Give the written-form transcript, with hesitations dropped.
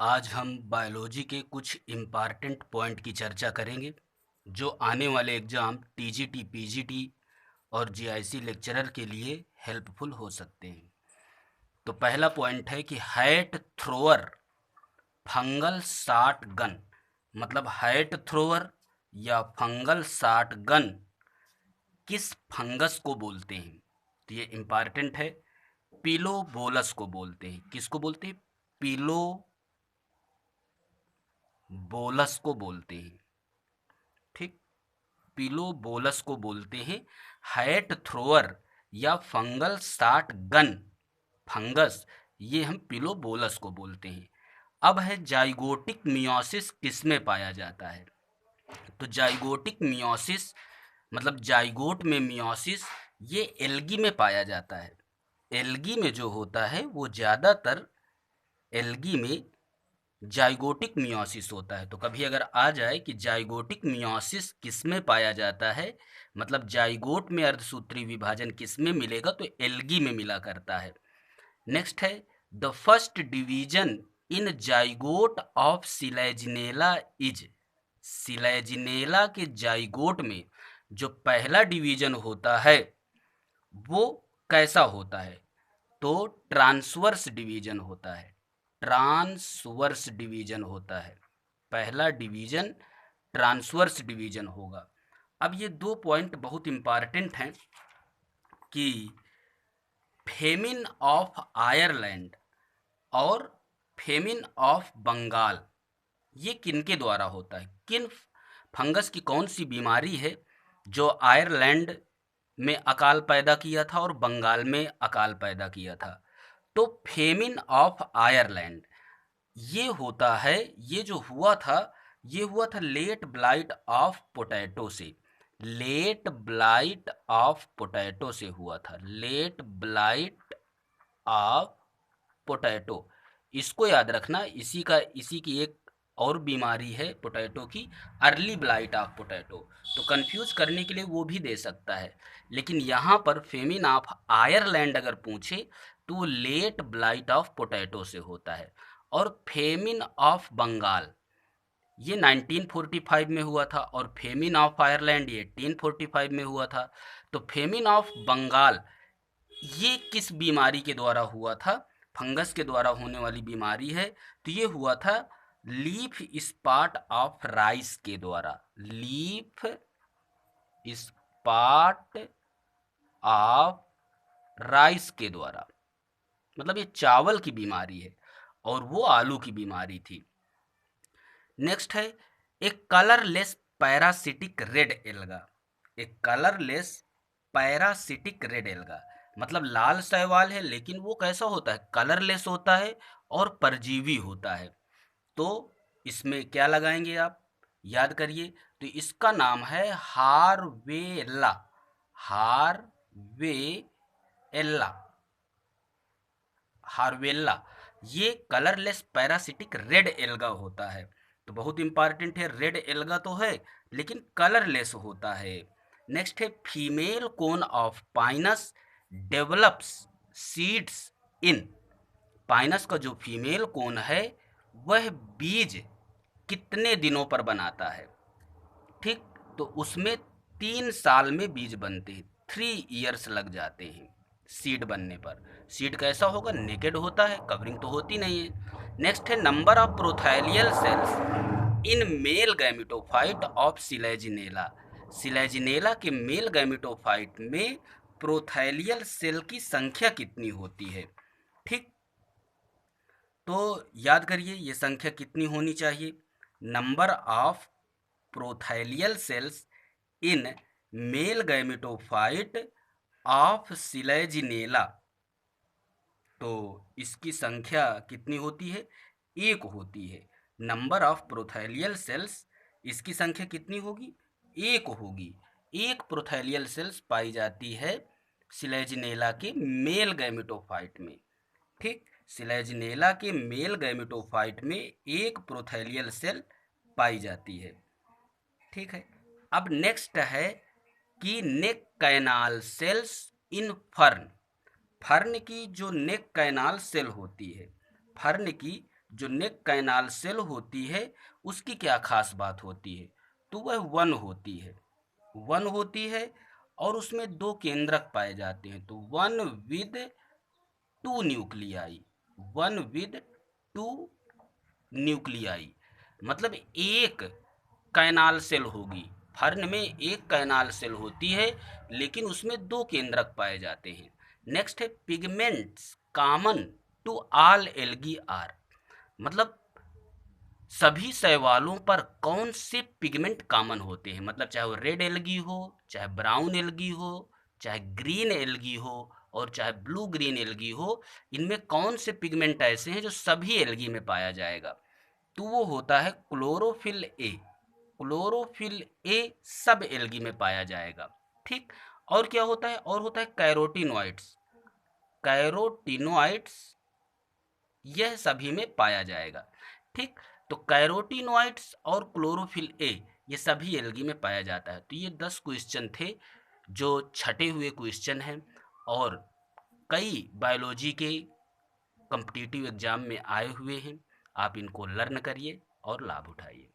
आज हम बायोलॉजी के कुछ इम्पॉर्टेंट पॉइंट की चर्चा करेंगे जो आने वाले एग्ज़ाम टीजीटी, पीजीटी और जीआईसी लेक्चरर के लिए हेल्पफुल हो सकते हैं। तो पहला पॉइंट है कि hat thrower fungal shot gun, मतलब हैट थ्रोअर या फंगल शॉट गन किस फंगस को बोलते हैं। तो ये इम्पॉर्टेंट है। पिलोबोलस को बोलते हैं। किसको बोलते हैं? पिलोबोलस को बोलते हैं। ठीक, पिलोबोलस को बोलते हैं। हैट थ्रोअर या फंगल शॉट गन फंगस, ये हम पिलोबोलस को बोलते हैं। अब है जाइगोटिक मियोसिस किस में पाया जाता है। तो जाइगोटिक मियोसिस मतलब जाइगोट में मियोसिस ये एल्गी में पाया जाता है। एल्गी में जो होता है वो ज़्यादातर एल्गी में जाइगोटिक मियोसिस होता है। तो कभी अगर आ जाए कि जाइगोटिक मियोसिस किस में पाया जाता है, मतलब जाइगोट में अर्धसूत्री विभाजन किस में मिलेगा, तो एल्गी में मिला करता है। नेक्स्ट है the first division in zygote of Selaginella is. Selaginella के जाइगोट में जो पहला डिवीजन होता है वो कैसा होता है? तो ट्रांसवर्स डिवीजन होता है। ट्रांसवर्स डिवीजन होता है। पहला डिवीजन ट्रांसवर्स डिवीजन होगा। अब ये दो पॉइंट बहुत इंपॉर्टेंट हैं कि फेमिन ऑफ आयरलैंड और फेमिन ऑफ बंगाल ये किनके द्वारा होता है? किन फंगस की कौन सी बीमारी है जो आयरलैंड में अकाल पैदा किया था और बंगाल में अकाल पैदा किया था? तो फेमिन ऑफ आयरलैंड ये होता है, ये जो हुआ था ये हुआ था लेट ब्लाइट ऑफ पोटैटो से। लेट ब्लाइट ऑफ पोटैटो से हुआ था। लेट ब्लाइट ऑफ पोटैटो, इसको याद रखना। इसी की एक और बीमारी है पोटैटो की, अर्ली ब्लाइट ऑफ पोटैटो। तो कंफ्यूज करने के लिए वो भी दे सकता है, लेकिन यहाँ पर फेमिन ऑफ आयरलैंड अगर पूछे तो वो लेट ब्लाइट ऑफ पोटैटो से होता है। और फेमिन ऑफ बंगाल ये 1945 में हुआ था और फेमिन ऑफ आयरलैंड ये 1845 में हुआ था। तो फेमिन ऑफ बंगाल ये किस बीमारी के द्वारा हुआ था? फंगस के द्वारा होने वाली बीमारी है। तो ये हुआ था लीफ स्पॉट ऑफ राइस के द्वारा। लीफ स्पॉट ऑफ राइस के द्वारा, मतलब ये चावल की बीमारी है और वो आलू की बीमारी थी। नेक्स्ट है एक कलरलेस पैरासिटिक रेड एल्गा। एक कलरलेस पैरासिटिक रेड एल्गा मतलब लाल शैवाल है, लेकिन वो कैसा होता है? कलरलेस होता है और परजीवी होता है। तो इसमें क्या लगाएंगे आप? याद करिए। तो इसका नाम है हारवेला। हारवेला। हार्वेला ये कलरलेस पैरासिटिक रेड एल्गा होता है। तो बहुत इंपॉर्टेंट है। रेड एल्गा तो है लेकिन कलरलेस होता है। नेक्स्ट है female cone of Pinus develops seeds in. Pinus का जो फीमेल कोन है वह बीज कितने दिनों पर बनाता है? ठीक, तो उसमें 3 साल में बीज बनते हैं। 3 इयर्स लग जाते हैं सीड बनने पर। सीड कैसा होगा? नेकेड होता है, कवरिंग तो होती नहीं है। नेक्स्ट है number of prothallial cells in male gametophyte of Selaginella. Selaginella के मेल गैमेटोफाइट में प्रोथैलियल सेल की संख्या कितनी होती है? ठीक, तो याद करिए ये संख्या कितनी होनी चाहिए। Number of prothallial cells in male gametophyte of Selaginella, तो इसकी संख्या कितनी होती है? 1 होती है। नंबर ऑफ प्रोथैलियल सेल्स, इसकी संख्या कितनी होगी? 1 होगी। 1 प्रोथैलियल सेल्स पाई जाती है सिलेजिनेला के मेल गैमेटोफाइट में। ठीक, सिलेजिनेला के मेल गैमेटोफाइट में 1 प्रोथैलियल सेल पाई जाती है। ठीक है। अब नेक्स्ट है कि नेक कैनाल सेल्स इन फर्न। फर्न की जो नेक कैनाल सेल होती है, फर्न की जो नेक कैनाल सेल होती है उसकी क्या खास बात होती है, तो वह वन होती है, वन होती है और उसमें दो केंद्रक पाए जाते हैं, तो one with two nuclei, one with two nuclei, मतलब एक कैनाल सेल होगी, फर्न में एक कैनाल सेल होती है लेकिन उसमें दो केंद्रक पाए जाते हैं। नेक्स्ट है pigments common to all algae are, मतलब सभी शैवालों पर कौन से पिगमेंट कॉमन होते हैं, मतलब चाहे वो रेड एल्गी हो, चाहे ब्राउन एल्गी हो, चाहे ग्रीन एल्गी हो और चाहे ब्लू ग्रीन एल्गी हो, इनमें कौन से पिगमेंट ऐसे हैं जो सभी एल्गी में पाया जाएगा, तो वो होता है क्लोरोफिल ए, क्लोरोफिल ए सब एल्गी में पाया जाएगा। ठीक, और क्या होता है, और होता है कैरोटिनॉइड्स, कैरोटिनॉइड्स यह सभी में पाया जाएगा। ठीक, तो कैरोटिनॉइड्स और क्लोरोफिल ए ये सभी एल्गी में पाया जाता है। तो ये 10 क्वेश्चन थे जो छटे हुए क्वेश्चन हैं और कई बायोलॉजी के कॉम्पिटिटिव एग्जाम में आए हुए हैं। आप इनको लर्न करिए और लाभ उठाइए।